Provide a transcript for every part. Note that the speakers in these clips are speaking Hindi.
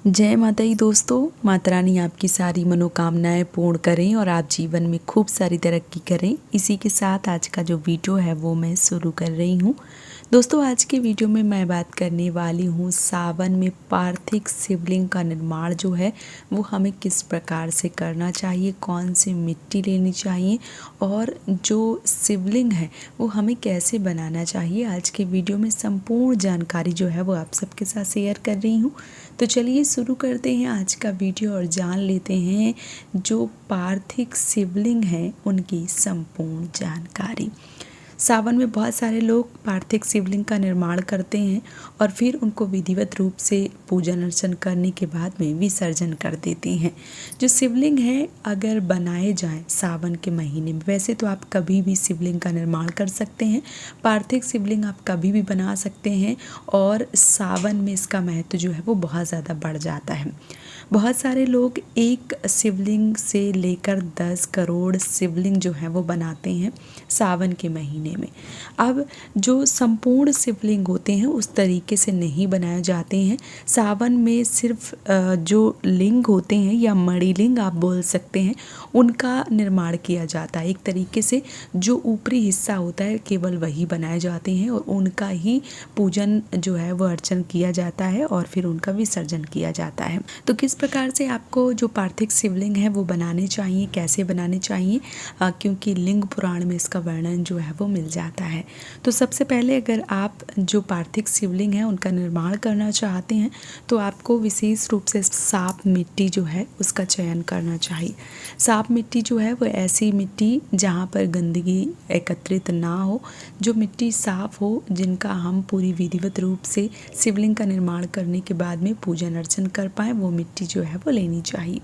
जय माता दी दोस्तों। माता रानी आपकी सारी मनोकामनाएं पूर्ण करें और आप जीवन में खूब सारी तरक्की करें। इसी के साथ आज का जो वीडियो है वो मैं शुरू कर रही हूँ। दोस्तों आज के वीडियो में मैं बात करने वाली हूँ सावन में पार्थिव शिवलिंग का निर्माण जो है वो हमें किस प्रकार से करना चाहिए, कौन सी मिट्टी लेनी चाहिए और जो शिवलिंग है वो हमें कैसे बनाना चाहिए। आज के वीडियो में संपूर्ण जानकारी जो है वो आप सबके साथ शेयर कर रही हूँ। तो चलिए शुरू करते हैं आज का वीडियो और जान लेते हैं जो पार्थिव शिवलिंग है उनकी संपूर्ण जानकारी। सावन में बहुत सारे लोग पार्थिव शिवलिंग का निर्माण करते हैं और फिर उनको विधिवत रूप से पूजन अर्चन करने के बाद में विसर्जन कर देते हैं। जो शिवलिंग है अगर बनाए जाएं सावन के महीने में, वैसे तो आप कभी भी शिवलिंग का निर्माण कर सकते हैं, पार्थिव शिवलिंग आप कभी भी बना सकते हैं और सावन में इसका महत्व जो है वो बहुत ज़्यादा बढ़ जाता है। बहुत सारे लोग एक शिवलिंग से लेकर 10 करोड़ शिवलिंग जो है वो बनाते हैं सावन के महीने में। अब जो संपूर्ण शिवलिंग होते हैं उस तरीके से नहीं बनाए जाते हैं। सावन में सिर्फ जो लिंग होते हैं या मणिलिंग आप बोल सकते हैं उनका निर्माण किया जाता है। एक तरीके से जो ऊपरी हिस्सा होता है केवल वही बनाए जाते हैं और उनका ही पूजन जो है वो अर्चन किया जाता है और फिर उनका विसर्जन किया जाता है। तो किस प्रकार से आपको जो पार्थिव शिवलिंग है वो बनाने चाहिए, कैसे बनाने चाहिए, क्योंकि लिंग पुराण में इसका वर्णन जो है वो मिल जाता है। तो सबसे पहले अगर आप जो पार्थिव शिवलिंग है उनका निर्माण करना चाहते हैं तो आपको विशेष रूप से साफ मिट्टी जो है उसका चयन करना चाहिए। साफ मिट्टी जो है वो ऐसी मिट्टी जहाँ पर गंदगी एकत्रित ना हो, जो मिट्टी साफ हो, जिनका हम पूरी विधिवत रूप से शिवलिंग का निर्माण करने के बाद में पूजन अर्चन कर पाएँ, वो मिट्टी जो है वो लेनी चाहिए।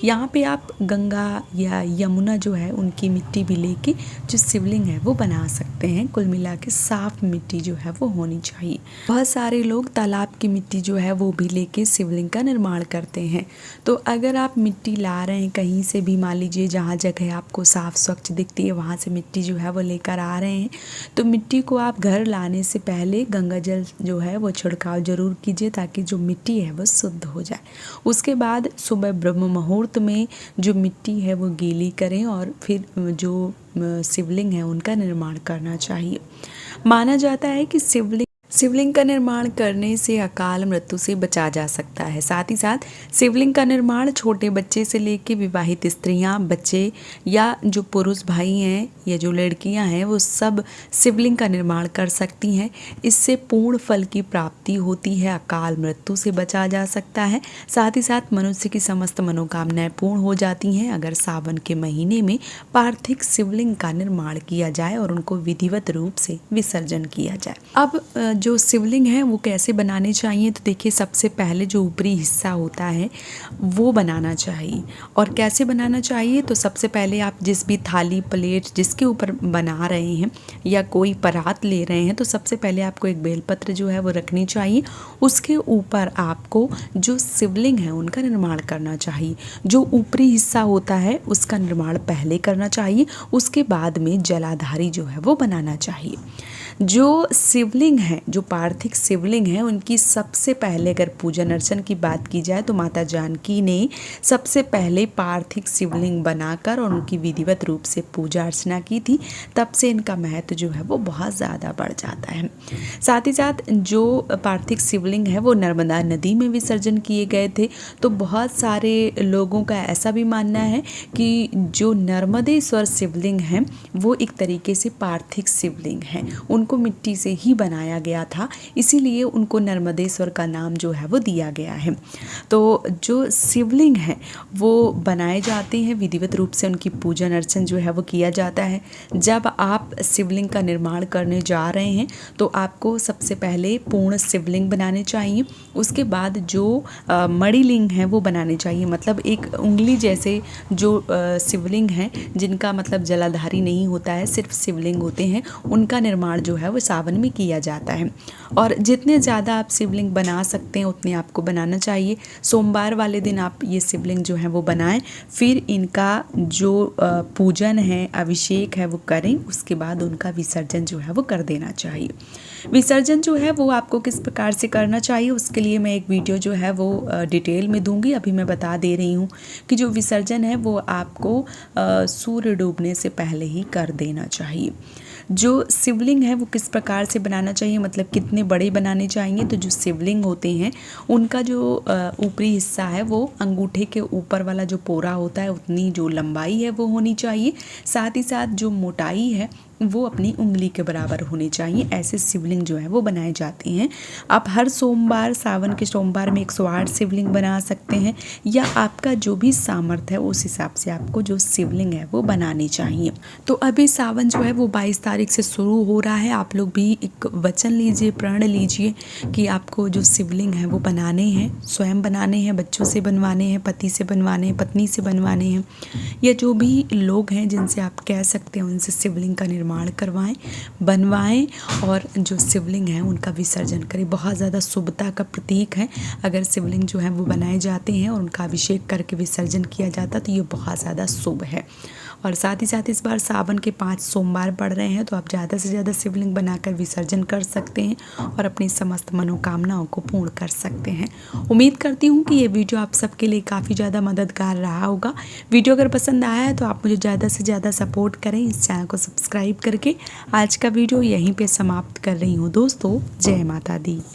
यहाँ पे आप गंगा या यमुना जो है उनकी मिट्टी भी लेके जो शिवलिंग है वो बना सकते हैं। कुल मिला के साफ मिट्टी जो है वो होनी चाहिए। बहुत सारे लोग तालाब की मिट्टी जो है वो भी लेके शिवलिंग का निर्माण करते हैं। तो अगर आप मिट्टी ला रहे हैं कहीं से भी, मान लीजिए जहाँ जगह आपको साफ स्वच्छ दिखती है वहाँ से मिट्टी जो है वो लेकर आ रहे हैं, तो मिट्टी को आप घर लाने से पहले गंगा जल जो है वो छिड़काव जरूर कीजिए ताकि जो मिट्टी है वो शुद्ध हो जाए। उसके बाद सुबह ब्रह्म मुहूर्त में जो मिट्टी है वो गीली करें और फिर जो शिवलिंग है उनका निर्माण करना चाहिए। माना जाता है कि शिवलिंग का निर्माण करने से अकाल मृत्यु से बचा जा सकता है। साथ ही साथ शिवलिंग का निर्माण छोटे बच्चे से लेकर विवाहित स्त्रियां, बच्चे या जो पुरुष भाई हैं या जो लड़कियां हैं वो सब शिवलिंग का निर्माण कर सकती हैं। इससे पूर्ण फल की प्राप्ति होती है, अकाल मृत्यु से बचा जा सकता है। साथ ही साथ मनुष्य की समस्त मनोकामनाएं पूर्ण हो जाती हैं अगर सावन के महीने में पार्थिव शिवलिंग का निर्माण किया जाए और उनको विधिवत रूप से विसर्जन किया जाए। अब जो शिवलिंग है वो कैसे बनाने चाहिए, तो देखिए सबसे पहले जो ऊपरी हिस्सा होता है वो बनाना चाहिए। और कैसे बनाना चाहिए, तो सबसे पहले आप जिस भी थाली प्लेट जिसके ऊपर बना रहे हैं या कोई परात ले रहे हैं तो सबसे पहले आपको एक बेलपत्र जो है वो रखनी चाहिए। उसके ऊपर आपको जो शिवलिंग है उनका निर्माण करना चाहिए। जो ऊपरी हिस्सा होता है उसका निर्माण पहले करना चाहिए, उसके बाद में जलाधारी जो है वो बनाना चाहिए। जो शिवलिंग है, जो पार्थिव शिवलिंग है, उनकी सबसे पहले अगर पूजन अर्चन की बात की जाए तो माता जानकी ने सबसे पहले पार्थिव शिवलिंग बनाकर और उनकी विधिवत रूप से पूजा अर्चना की थी। तब से इनका महत्व जो है वो बहुत ज़्यादा बढ़ जाता है। साथ ही साथ जो पार्थिव शिवलिंग है वो नर्मदा नदी में विसर्जन किए गए थे। तो बहुत सारे लोगों का ऐसा भी मानना है कि जो नर्मदेश्वर शिवलिंग है वो एक तरीके से पार्थिव शिवलिंग है, उनको मिट्टी से ही बनाया गया था, इसीलिए उनको नर्मदेश्वर का नाम जो है वो दिया गया है। तो जो शिवलिंग है वो बनाए जाते हैं, विधिवत रूप से उनकी पूजन अर्चन जो है वो किया जाता है। जब आप शिवलिंग का निर्माण करने जा रहे हैं तो आपको सबसे पहले पूर्ण शिवलिंग बनाने चाहिए। उसके बाद जो मणिलिंग है वो बनाने चाहिए, मतलब एक उंगली जैसे जो शिवलिंग हैं जिनका मतलब जलाधारी नहीं होता है, सिर्फ शिवलिंग होते हैं, उनका निर्माण जो है वो सावन में किया जाता है। और जितने ज़्यादा आप शिवलिंग बना सकते हैं उतने आपको बनाना चाहिए। सोमवार वाले दिन आप ये शिवलिंग जो है वो बनाएं, फिर इनका जो पूजन है, अभिषेक है वो करें, उसके बाद उनका विसर्जन जो है वो कर देना चाहिए। विसर्जन जो है वो आपको किस प्रकार से करना चाहिए उसके लिए मैं एक वीडियो जो है वो डिटेल में दूंगी। अभी मैं बता दे रही हूँ कि जो विसर्जन है वो आपको सूर्य डूबने से पहले ही कर देना चाहिए। जो शिवलिंग है वो किस प्रकार से बनाना चाहिए, मतलब कितने बड़े बनाने चाहिए, तो जो शिवलिंग होते हैं उनका जो ऊपरी हिस्सा है वो अंगूठे के ऊपर वाला जो पोरा होता है उतनी जो लंबाई है वो होनी चाहिए। साथ ही साथ जो मोटाई है वो अपनी उंगली के बराबर होनी चाहिए। ऐसे शिवलिंग जो है वो बनाए जाते हैं। आप हर सोमवार, सावन के सोमवार में 108 शिवलिंग बना सकते हैं, या आपका जो भी सामर्थ्य है उस हिसाब से आपको जो शिवलिंग है वो बनानी चाहिए। तो अभी सावन जो है वो 22 तारीख से शुरू हो रहा है। आप लोग भी एक वचन लीजिए, प्रण लीजिए कि आपको जो शिवलिंग है वो बनाने हैं, स्वयं बनाने हैं, बच्चों से बनवाने हैं, पति से बनवाने हैं, पत्नी से बनवाने हैं, या जो भी लोग हैं जिनसे आप कह सकते हैं उनसे शिवलिंग का निर्माण करवाएं, बनवाएं और जो शिवलिंग है उनका विसर्जन करें। बहुत ज़्यादा शुभता का प्रतीक है। अगर शिवलिंग जो है वो बनाए जाते हैं और उनका अभिषेक करके विसर्जन किया जाता तो ये बहुत ज़्यादा शुभ है। और साथ ही साथ इस बार सावन के 5 सोमवार पड़ रहे हैं, तो आप ज़्यादा से ज़्यादा शिवलिंग बनाकर विसर्जन कर सकते हैं और अपनी समस्त मनोकामनाओं को पूर्ण कर सकते हैं। उम्मीद करती हूँ कि ये वीडियो आप सबके लिए काफ़ी ज़्यादा मददगार रहा होगा। वीडियो अगर पसंद आया है तो आप मुझे ज़्यादा से ज़्यादा सपोर्ट करें, इस चैनल को सब्सक्राइब करके। आज का वीडियो यहीं पे समाप्त कर रही हूँ दोस्तों। जय माता दी।